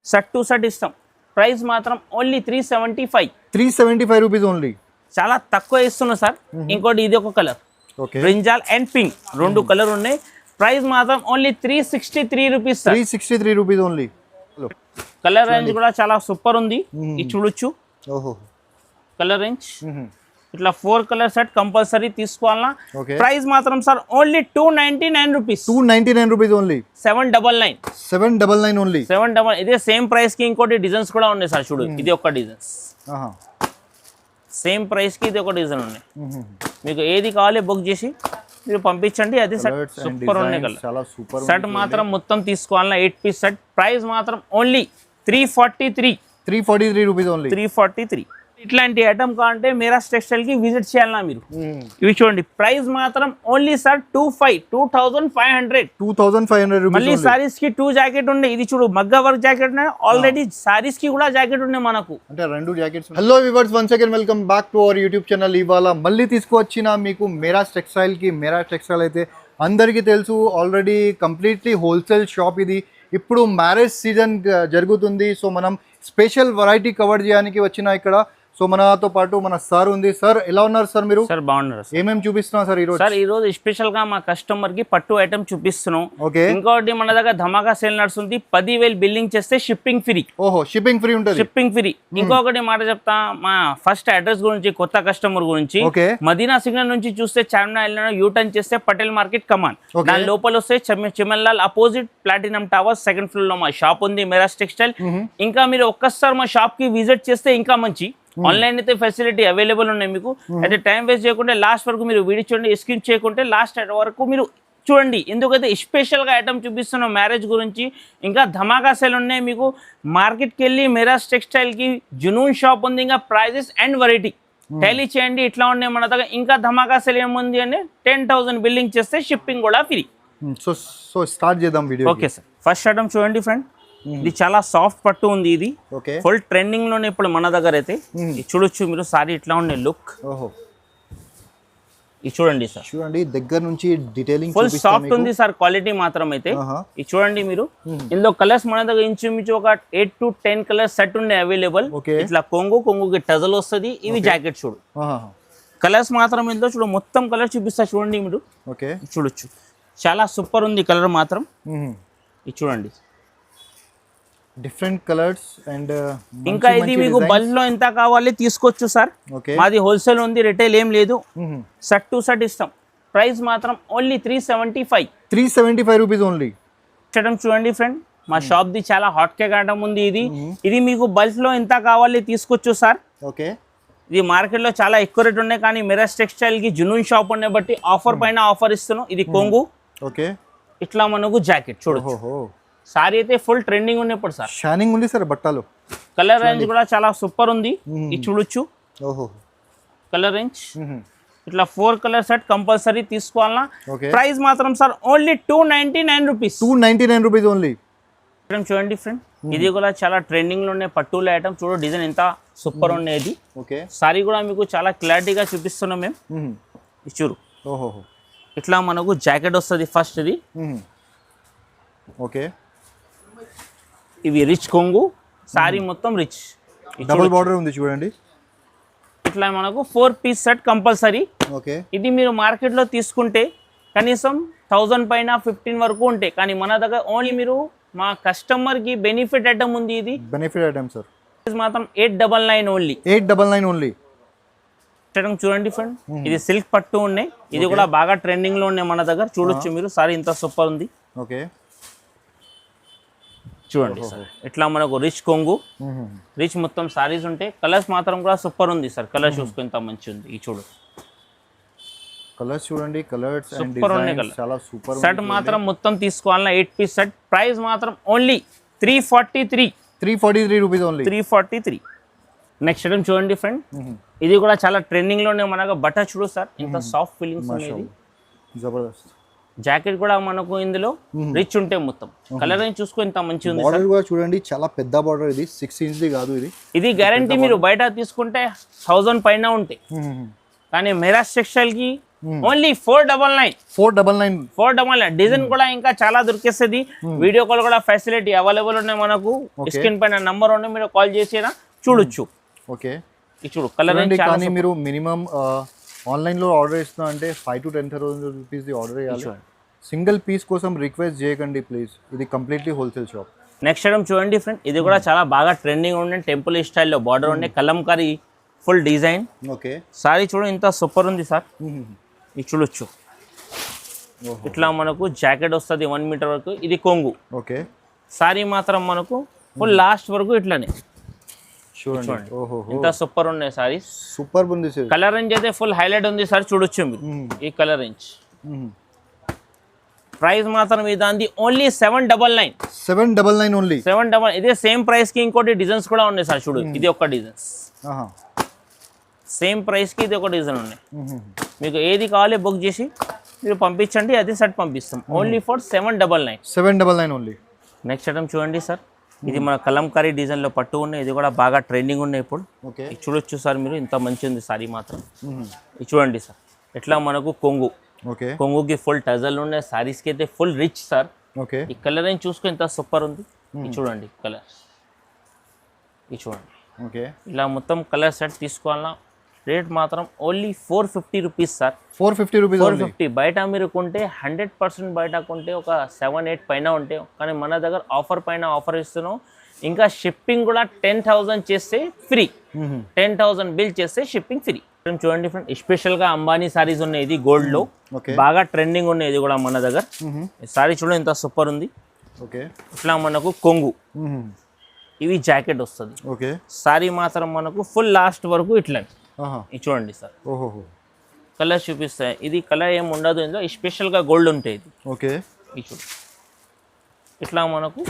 Set to set ఇస్తాం. Price మాత్రం only 375. 375 rupees only. చాలా తక్కువ ఇస్తున్నా సార్. ఇంకోటి ఇది ఒక కలర్, బ్రింజాల్ అండ్ పింక్, రెండు కలర్ ఉన్నాయి. ప్రైస్ మాత్రం only 363 rupees. 363 rupees only. Colour range కూడా చాలా సూపర్ ఉంది. ఇది చూడొచ్చు. కలర్ రేంజ్ ఇట్లా 4 కలర్ సెట్ కంపల్సరీ తీసుకోవాలన్నా. ప్రైస్ మాత్రం sir only 299 rupees. 299 rupees only. 799. 799 only. 799. ఇదే సేమ్ ప్రైస్ కి ఇంకోటి డిజైన్స్ కూడా ఉన్నాయి సార్. చూడు, ఇది ఒక డిజైన్స్. సేమ్ ప్రైస్ కి ఇది ఒక డిజైన్ ఉన్నాయి. మీకు ఏది కావాలి బుక్ చేసి మీరు పంపించండి. అది సెట్ సూపర్ ఉన్నాయి కలర్. సెట్ మాత్రం మొత్తం తీసుకోవాలన్నా 8 పీస్ సెట్. ప్రైస్ మాత్రం ఓన్లీ 343. 343 rupees only. 343. ఇట్లాంటి ఐటమ్ కావాలంటే మీరాజ్ టెక్స్టైల్ కి విజిట్ చేయాలన్నా మీరు. ఇవి చూడండి, ప్రైస్ మాత్రం ఓన్లీ సార్ 2500. 2500 రూపీస్. మళ్ళీ సారీస్ కి 2 జాకెట్ ఉన్నాయి. ఇది చూడు, మగ్గ వర్క్ జాకెట్ ఉన్నాయి. ఆల్రెడీ సారీస్ కి కూడా జాకెట్ ఉన్నాయి మనకు, అంటే 2 jackets. Hello viewers, once again welcome back to our YouTube channel. ఇవాళ మళ్ళీ తీసుకువచ్చిన మీకు మీరాజ్ టెక్స్టైల్ కి. మీరాజ్ టెక్స్టైల్ అయితే అందరికీ తెలుసు, ఆల్రెడీ కంప్లీట్లీ హోల్సేల్ షాప్ ఇది. ఇప్పుడు మ్యారేజ్ సీజన్ జరుగుతుంది, సో మనం స్పెషల్ వెరైటీ కవర్ చేయడానికి వచ్చిన ఇక్కడ. సో మనతో పాటు మన సార్ ఉంది. సార్ ఎలా ఉన్నారు సార్ మీరు? సార్ బాగున్నారు. ఏమేమి చూపిస్తున్నాం సార్ ఈరోజు? సార్ ఈరోజు స్పెషల్ గా మా కస్టమర్ కి పట్టు ఐటమ్ చూపిస్తున్నాం. ఇంకోటి మన దగ్గర ధమాకా సేల్ నడుస్తుంది. 10,000 బిల్లింగ్ చేస్తే షిప్పింగ్ ఫ్రీ. ఓహో, షిప్పింగ్ ఫ్రీ ఉంటుంది. Shipping free. ఇంకొకటి మాట చెప్తా, మా ఫస్ట్ అడ్రస్ గురించి, కొత్త కస్టమర్ గురించి. మదీనా సిగ్నల్ నుంచి చూస్తే చార్మినార్ యూ టర్న్ చేస్తే పటేల్ మార్కెట్ కమాన్, దాని లోపల వస్తే Chimanlal opposite platinum tower second floor లో మా షాప్ ఉంది, మీరాజ్ టెక్స్టైల్. ఇంకా మీరు ఒక్కసారి మా షాప్ కి విజిట్ చేస్తే ఇంకా మంచి. ఆన్లైన్ అయితే ఫెసిలిటీ అవైలబుల్ ఉన్నాయి మీకు. అయితే టైం వేస్ట్ చేయకుండా లాస్ట్ వరకు మీరు వీడియో చూడండి. స్కిప్ చేయకుంటే లాస్ట్ వరకు మీరు చూడండి. ఎందుకైతే స్పెషల్గా ఐటమ్ చూపిస్తున్నాం మ్యారేజ్ గురించి. ఇంకా ధమాకా సేల్ ఉన్నాయి మీకు. మార్కెట్కి వెళ్ళి మీరాజ్ టెక్స్టైల్కి జునూన్ షాప్ ఉంది. ఇంకా ప్రైజెస్ అండ్ వెరైటీ టైలీ చేయండి. ఇట్లా ఉన్నాయి మన దగ్గర. ఇంకా ధమాకా సేల్ ఏముంది అంటే 10,000 బిల్లింగ్ చేస్తే షిప్పింగ్ కూడా ఫ్రీ. సో స్టార్ట్ చేద్దాం video. Okay sir, first item చూడండి ఫ్రెండ్. ఇది చాలా సాఫ్ట్ పట్టు ఉంది. ఇది ఫుల్ ట్రెండింగ్ లోనే ఇప్పుడు మన దగ్గర అయితే. చూడొచ్చు మీరు, సారీ ఇట్లా ఉండే లుక్. ఇది చూడండి సార్, చూడండి దగ్గర నుంచి డీటెయిలింగ్ ఫుల్ సాఫ్ట్ ఉంది సార్. క్వాలిటీ మాత్రం అయితే ఇది చూడండి మీరు. ఇందులో కలర్స్ మన దగ్గర ఇంచుమించు ఒక 8 to 10 కలర్స్ సెట్ ఉండే అవైలబుల్. ఇట్లా కొంగుకి టజల్ వస్తుంది. ఇవి జాకెట్ చూడు. కలర్స్ మాత్రం ఇందులో చూడు, మొత్తం కలర్ చూపిస్తా చూడండి మీరు. చూడొచ్చు, చాలా సూపర్ ఉంది కలర్ మాత్రం. ఇది చూడండి, డిఫరెంట్ కలర్స్ అండ్ ఇంకా ఇది మీకు బల్క్ లో ఎంత కావాలి తీసుకోవచ్చు సార్. మాది హోల్సేల్ ఉంది, రిటైల్ ఏం లేదు. సెట్ టు సెట్ ఇస్తాం. ప్రైస్ మాత్రం ఓన్లీ 375. 375 rupees only. చూడండి ఫ్రెండ్, మా షాప్ ది చాలా హాట్ కేక్ ఐటమ్ ఉంది. ఇది మీకు బల్క్ లో ఎంత కావాలి తీసుకోవచ్చు సార్. ఇది మార్కెట్ లో చాలా ఎక్కువ రేట్ ఉన్నాయి, కానీ మీరాజ్ టెక్స్టైల్ కి జునూన్ షాప్ ఉండే బట్టి ఆఫర్ పైన ఆఫర్ ఇస్తున్నాం. ఇది కొంగు, ఇట్లా మనకు జాకెట్ చూడొచ్చు. సారీ అయితే ఫుల్ ట్రెండింగ్ ఉంది ఇప్పుడు సార్. షైనింగ్ ఉంది సార్ బట్టలు. కలర్ రేంజ్ కూడా చాలా సూపర్ ఉంది. ఇది చూడొచ్చు. కలర్ రేంజ్ ఇట్లా 4 కలర్ సెట్ కంపల్సరీ తీసుకోవాలన్నా. ప్రైస్ మాత్రం sir only 299 rupees. 299 rupees only. చూడండి ఫ్రెండ్, ఇది కూడా చాలా ట్రెండింగ్ లో ఉన్నాయి పట్టుల ఐటమ్. చూడు డిజైన్ ఎంత సూపర్ ఉండేది. సారీ కూడా మీకు చాలా క్లారిటీగా చూపిస్తున్నాం మేము. చూడు, ఇట్లా మనకు జాకెట్ వస్తుంది ఫస్ట్. ఇది ఇవి రిచ్ కొంగు, సారీ మొత్తం రిచ్, డబుల్ బార్డర్ ఉంది చూడండి. ఇట్లా మనకు 4 పీస్ సెట్ కంపల్సరీ. ఇది మీరు మార్కెట్ లో తీసుకుంటే కనీసం 1000 పైన 15 వరకు ఉంటాయి, కానీ మన దగ్గర ఓన్లీ మీరు మా కస్టమర్ కి బెనిఫిట్ ఐటమ్ ఉంది. ఇది బెనిఫిట్ ఐటమ్ సార్. మాత్రం 899 ఓన్లీ. 899 ఓన్లీ. చూడండి ఫ్రెండ్, ఇది సిల్క్ పట్టు ఉన్నాయి. ఇది కూడా బాగా ట్రెండింగ్ లో ఉన్నాయి మన దగ్గర. చూడొచ్చు మీరు, సారీ ఇంత సూపర్ ఉంది. చూడండి సార్, ఇట్లా మనకు రిచ్ కొంగు, రిచ్ మొత్తం సారీస్ ఉంటాయి. కలర్స్ మాత్రం కూడా సూపర్ ఉంది సార్. కలర్ చూసుకుని ఎంత మంచి ఉంది. ఈ చూడు కలర్స్ చూడండి, కలర్స్ సూపర్ ఉన్నాయి. చాలా సూపర్. సెట్ మాత్రం మొత్తం తీసుకోవాలన్నా 8 పీస్ సెట్. ప్రైస్ మాత్రం only 343. 343 rupees only. 343. Next item చూడండి ఫ్రెండ్, ఇది కూడా చాలా ట్రెండింగ్ లోనే మనకు. బట్ట చూడు సార్, ఇంత సాఫ్ట్ ఫీలింగ్స్ అనేది. జబర్దస్త్. జాకెట్ కూడా మనకు ఇందులో రిచ్ ఉంటే మొత్తం. కలర్ చూసుకో ఎంత మంచి ఉంది. బార్డర్ కూడా చూడండి, చాలా పెద్ద బార్డర్. ఇది 6 ఇంచ్ కాదు. ఇది గ్యారంటీ మీరు బయట తీసుకుంటే 1000 పైన ఉంటాయి. కానీ మెరాజ్ టెక్స్టైల్ కి ఓన్లీ 499. 499 డిజైన్ కూడా ఇంకా చాలా దొరికేస్తుంది. వీడియో కాల్ కూడా ఫెసిలిటీ అవైలబుల్ ఉన్నాయి మనకు. స్క్రీన్ పైన నంబర్ ఉన్నాయి, మీరు కాల్ చేసినా చూడొచ్చు. ఓకే, ఇది చూడు కలర్ కానీ మీరు మినిమం ఆన్లైన్ లో ఆర్డర్ ఇస్తున్నా అంటే 5,000 to 10,000 రూపీస్ ది ఆర్డర్ చేయాలి. సింగిల్ పీస్ కోసం రిక్వెస్ట్ చేయకండి ప్లీజ్, ఇది completely wholesale shop. Next item చూడండి ఫ్రెండ్, ఇది కూడా చాలా బాగా ట్రెండింగ్ ఉండే టెంపుల్ స్టైల్లో బార్డర్ ఉండే Kalamkari full design. Okay, sorry చూడండి ఇంత సూపర్ ఉంది సార్. ఇది చూడొచ్చు, ఇట్లా మనకు జాకెట్ వస్తుంది 1 మీటర్ వరకు. ఇది కొంగు. ఓకే, సారీ మాత్రం మనకు ఫుల్ లాస్ట్ వరకు ఇట్లానే చూడండి. ఓహో, ఇంత సూపర్ ఉన్నాయి సారీ. సూపర్ ఉంది సార్. కలర్ రేంజ్ అయితే ఫుల్ హైలైట్ ఉంది సార్, చూడొచ్చు మీరు ఈ కలర్ రేంజ్. ప్రైస్ మాత్రం ఇదాంది ఓన్లీ 799. 799 ఓన్లీ. 799. ఇదే సేమ్ ప్రైస్ కి ఇంకోటి డిజైన్స్ కూడా ఉన్నాయి సార్. చూడు ఇది ఒక డిజైన్స్, సేమ్ ప్రైస్ కి ఇది ఒక డిజైన్ ఉన్నాయి. మీకు ఏది కావాలి బుక్ చేసి మీరు పంపించండి, అది సెట్ పంపిస్తాం. Only for 799. 799 only. Next item చూడండి సార్, ఇది మన కలంకారీ డిజైన్ లో పట్టు ఉన్నాయి. ఇది కూడా బాగా ట్రెండింగ్ ఉన్నాయి ఇప్పుడు. ఇది చూడొచ్చు సార్ మీరు, ఇంత మంచి ఉంది సారీ మాత్రం. ఇది చూడండి సార్, ఎట్లా మనకు కొంగు. ఓకే, కొంగుకి ఫుల్ టజల్ ఉన్నాయి. సారీస్కి అయితే ఫుల్ రిచ్ సార్. ఓకే, ఈ కలర్ ఏం చూసుకో ఎంత సూపర్ ఉంది. ఇది చూడండి కలర్, ఇది చూడండి. ఓకే, ఇలా మొత్తం కలర్ సెట్ తీసుకోవాలన్నా రేట్ మాత్రం ఓన్లీ 450 రూపీస్ సార్. 450 రూపీస్. 450. బయట మీరు కొంటే 100% బయట కొంటే ఒక 7-8 పైన ఉంటే, కానీ మన దగ్గర ఆఫర్ పైన ఆఫర్ ఇస్తున్నాం. ఇంకా షిప్పింగ్ కూడా 10,000 చేస్తే ఫ్రీ. 10,000 బిల్ చేస్తే షిప్పింగ్ ఫ్రీ. చూడండి ఫ్రెండ్, స్పెషల్ గా అంబానీ సారీస్ ఉన్నాయి. ఇది గోల్డ్ లో బాగా ట్రెండింగ్ ఉన్నాయి. ఇది కూడా మన దగ్గర సారీ చూడండి ఎంత సూపర్ ఉంది. ఓకే, ఇట్లా మనకు కొంగు, ఇవి జాకెట్ వస్తుంది. ఓకే, సారీ మాత్రం మనకు ఫుల్ లాస్ట్ వరకు ఇట్లా. ఇది చూడండి సార్, కలర్ చూపిస్తాయి. ఇది కలర్ ఏమి ఉండదు, ఇందులో స్పెషల్ గా గోల్డ్ ఉంటాయి. ఇది ఓకే, ఇది చూడు ఇట్లా మనకు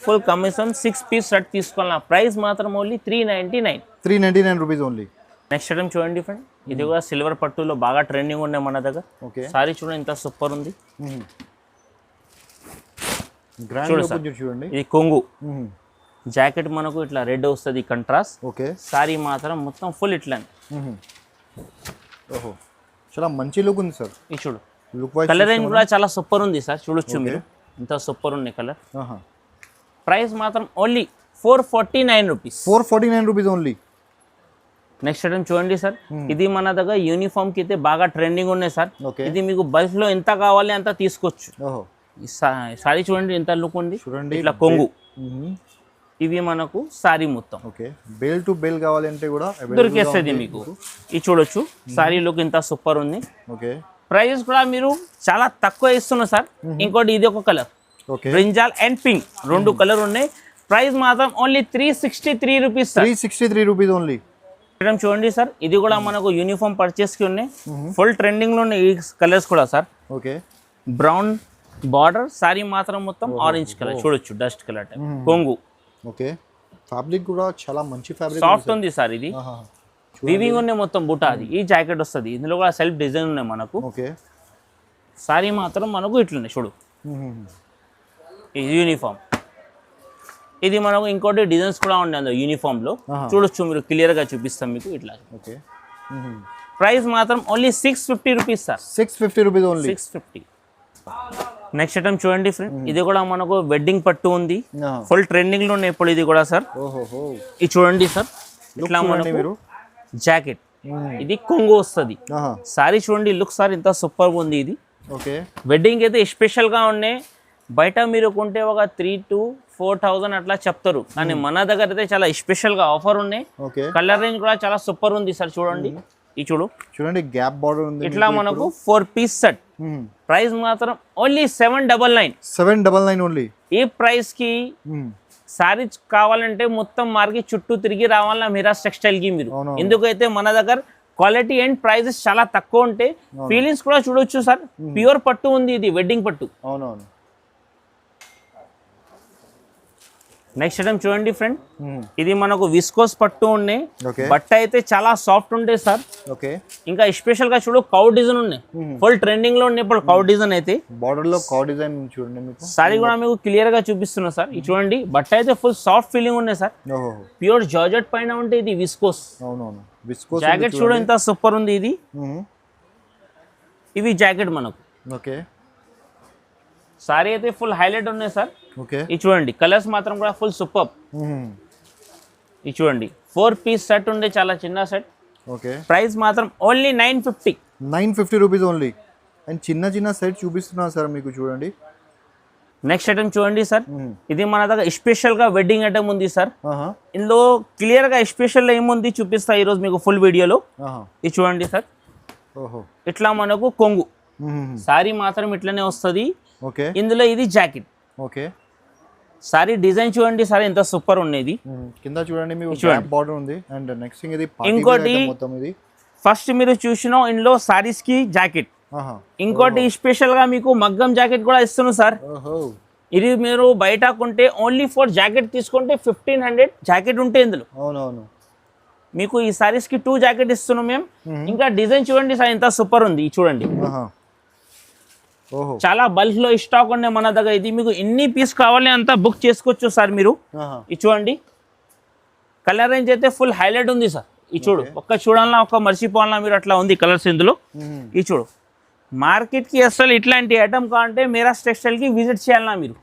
ఫుల్ కమిషన్ 6 పీస్ సెట్ తీసుకోవాలన్నా ప్రైస్ మాత్రం only 399. 399 rupees only. Next item చూడండి ఫ్రెండ్, ఇది కూడా సిల్వర్ పట్టులో బాగా ట్రెండింగ్ ఉన్నాయి మన దగ్గర. ఓకే, సారీ చూడండి ఎంత సూపర్ ఉంది. చూడండి, ఇది కొంగు. జాకెట్ మనకు ఇట్లా రెడ్ వస్తుంది కంట్రాస్ట్. ఓకే, సారీ మాత్రం మొత్తం ఫుల్ ఇట్లా. ఓహో, చాలా మంచి లుక్ ఉంది సార్. ఇది చూడు లుక్ వైస్ కలర్ రేంజ్ కూడా చాలా సూపర్ ఉంది సార్. చూడొచ్చు మీరు ఇంత సూపర్ ఉంది కలర్. ప్రైస్ మాత్రం only 449 rupees. 449 rupees only. Next item చూడండి సార్, ఇది మన దగ్గర యూనిఫామ్ కి అయితే బాగా ట్రెండింగ్ ఉన్నాయి సార్. ఇది మీకు బల్క్ లో ఎంత కావాలి అంత తీసుకోవచ్చు. సారీ చూడండి ఎంత లుక్ ఉంది. చూడండి ఇట్లా కొంగు, ఇవి మనకు సారీ మొత్తం. ఓకే, బేల్ టు బేల్ కావాలంటే కూడా దొరికేస్తుంది మీకు. ఇది చూడొచ్చు సారీ లుక్ ఎంత సూపర్ ఉంది. ఓకే, ప్రైస్ కూడా మీరు చాలా తక్కువ ఇస్తున్నారు సార్. ఇంకోటి ఇది ఒక colour, brinjal and pink, 2 colour ఉన్నాయి. ప్రైస్ మాత్రం ఓన్లీ 363 రూపీస్. 363 rupees only. చూడండి సార్, ఇది కూడా మనకు యూనిఫామ్ పర్చేస్ కి ఉన్నాయి. ఫుల్ ట్రెండింగ్ లో ఉన్నాయి ఈ కలర్స్ కూడా sir. Okay, brown border, sorry మాత్రం మొత్తం ఆరెంజ్ కలర్. చూడొచ్చు డస్ట్ కలర్ టైప్ కొంగు. ఓకే, ఫ్యాబ్రిక్ కూడా చాలా మంచి ఫ్యాబ్రిక్, సాఫ్ట్ ఉంది సార్. ఇది వీవింగ్ ఉన్నాయి మొత్తం బుట్ట. అది ఈ జాకెట్ వస్తుంది, ఇందులో కూడా సెల్ఫ్ డిజైన్ ఉన్నాయి మనకు. ఓకే, సారీ మాత్రం మనకు ఇట్లున్నాయి చూడు. ఇది యూనిఫామ్. ఇది మనకు ఇంకోటి డిజైన్స్ కూడా ఉన్నాయి అందులో యూనిఫామ్ లో. చూడొచ్చు మీరు, క్లియర్ గా చూపిస్తాం మీకు ఇట్లా. ఓకే, ప్రైస్ మాత్రం only 650 rupees sir. 650 rupees only. 650. Next item చూడండి ఫ్రెండ్, ఇది కూడా మనకు వెడ్డింగ్ పట్టు ఉంది. ఫుల్ ట్రెండింగ్ లో ఉన్నాయి ఇప్పుడు ఇది కూడా సార్. ఇది చూడండి సార్, ఇట్లా మనకు జాకెట్, ఇది కొంగు వస్తుంది. సారీ చూడండి లుక్ సార్ ఇంత సూపర్ ఉంది ఇది. ఓకే, వెడ్డింగ్ అయితే స్పెషల్ గా ఉన్నాయి. బయట మీరు కొంటే ఒక 3,000 to 4,000 అట్లా చెప్తారు, కానీ మన దగ్గర అయితే చాలా స్పెషల్ గా ఆఫర్ ఉన్నాయి. కలర్ రేంజ్ కూడా చాలా సూపర్ ఉంది సార్. చూడండి ఈ చూడండి గ్యాప్ బార్డర్ ఉంది. ఇట్లా మనకు 4 పీస్ సెట్. ప్రైస్ మాత్రం ఓన్లీ 799. 799 ఓన్లీ. ఈ ప్రైస్ కి సారీ కావాలంటే మొత్తం మార్కెట్ చుట్టూ తిరిగి రావాలన్నా మిరాజ్ టెక్స్టైల్ కి మీరు. ఎందుకైతే మన దగ్గర క్వాలిటీ అండ్ ప్రైజెస్ చాలా తక్కువ ఉంటాయి. ఫీలింగ్స్ కూడా చూడొచ్చు సార్, ప్యూర్ పట్టు ఉంది, ఇది వెడ్డింగ్ పట్టు. అవునవును. నెక్స్ట్ ఐటమ్ చూడండి ఫ్రెండ్, ఇది మనకు విస్కోస్ పట్టు ఉన్నాయి, బట్ట అయితే చాలా సాఫ్ట్ ఉంటాయి సార్. ఓకే, ఇంకా స్పెషల్ గా చూడు కౌ డిజైన్ ఉన్నాయి, ఫుల్ ట్రెండింగ్ లో ఉన్నాయి ఇప్పుడు కౌ డిజైన్ అయితే. బార్డర్ లో కౌ డిజైన్ చూడండి, మీకు సారీ కూడా మీకు క్లియర్ గా చూపిస్తున్నా సార్. ఇది చూడండి బట్ట అయితే ఫుల్ సాఫ్ట్ ఫీలింగ్ ఉన్నాయి సార్. ప్యూర్ జార్జెట్ పైన ఉంటే ఇది విస్కోస్. అవునవును, విస్కోస్ జాకెట్ చూడు ఎంత సూపర్ ఉంది ఇది. ఇవి జాకెట్ మనకు. ఓకే, సారీ అయితే ఫుల్ హైలైట్ ఉన్నాయి సార్. ఓకే, ఇది చూడండి కలర్స్ మాత్రం కూడా ఫుల్ సూపర్. ఇది చూడండి 4 పీస్ సెట్ ఉండే, చాలా చిన్న సెట్. ఓకే, ప్రైస్ మాత్రం ఓన్లీ 950 రూపీస్ ఓన్లీ. అండ్ చిన్న చిన్న సెట్ చూపిస్తున్నా సార్ మీకు, చూడండి. నెక్స్ట్ ఐటమ్ చూడండి సార్, ఇది మన దగ్గర స్పెషల్ గా వెడ్డింగ్ ఐటమ్ ఉంది సార్. ఇందులో క్లియర్ గా స్పెషల్ ఏముంది చూపిస్తా ఈ రోజు మీకు ఫుల్ వీడియోలో. ఇది చూడండి సార్, ఇట్లా మనకు కొంగు సారీ మాత్రం ఇట్లనే వస్తుంది. ఓకే, ఇందులో ఇది జాకెట్. ఓకే, సారీ డిజైన్ చూడండి సార్ ఎంత సూపర్ ఉన్నది. కింద చూడండి మీకు గ్యాప్ బార్డర్ ఉంది. అండ్ నెక్స్ట్ థింగ్ ఇది ఇంకోటి మొత్తం ఇది ఫస్ట్ మీరు చూసిన ఇందులో సారీస్ కి జాకెట్. ఇంకోటి స్పెషల్ గా మీకు మగ్గం జాకెట్ కూడా ఇస్తున్నాను సార్. ఇది మీరు బయట కొంటే ఓన్లీ ఫర్ జాకెట్ తీసుకుంటే 1500 జాకెట్ ఉంటే ఇందులో. అవునవును, మీకు ఈ సారీస్ కి 2 జాకెట్ ఇస్తున్నాం మేము. ఇంకా డిజైన్ చూడండి సార్ ఎంత సూపర్ ఉంది. చూడండి చాలా బల్క్ లో స్టాక్ ఉండే మన దగ్గర. ఇది మీకు ఎన్ని పీస్ కావాలి అంతా బుక్ చేసుకోవచ్చు సార్ మీరు. ఇది చూడండి కలర్ రేంజ్ అయితే ఫుల్ హైలైట్ ఉంది సార్. ఇది చూడు ఒక్క చూడాలన్నా ఒక్క మర్చిపోవాలన్నా మీరు అట్లా ఉంది కలర్స్ ఇందులో. ఇది చూడు మార్కెట్ కి అసలు ఇట్లాంటి ఐటమ్ కావాలంటే మీరాస్ టెక్స్టైల్ కి విజిట్ చేయాలన్నా మీరు.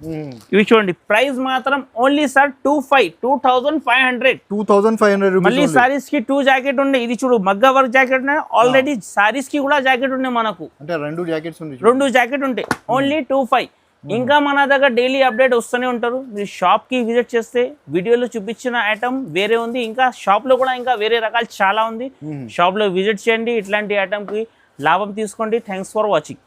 ఇవి చూడండి ప్రైస్ మాత్రం ఓన్లీ సార్ 2500 మళ్ళీ సారీస్ కి 2 జాకెట్ ఉండే. ఇది చూడు మగ్గ వర్క్ జాకెట్ ఉన్నాయి, ఆల్రెడీ సారీస్ కి కూడా జాకెట్ ఉన్నాయి మనకు. అంటే 2 జాకెట్స్ ఉంది, 2 జాకెట్ ఉంటాయి ఓన్లీ 25. ఇంకా మన దగ్గర డైలీ అప్డేట్ వస్తూనే ఉంటారు. మీరు షాప్ కి విజిట్ చేస్తే వీడియోలో చూపించిన ఐటమ్ వేరే ఉంది, ఇంకా షాప్ లో కూడా ఇంకా వేరే రకాలు చాలా ఉంది. షాప్ లో విజిట్ చేయండి, ఇట్లాంటి ఐటమ్ కి లాభం తీసుకోండి. Thanks for watching.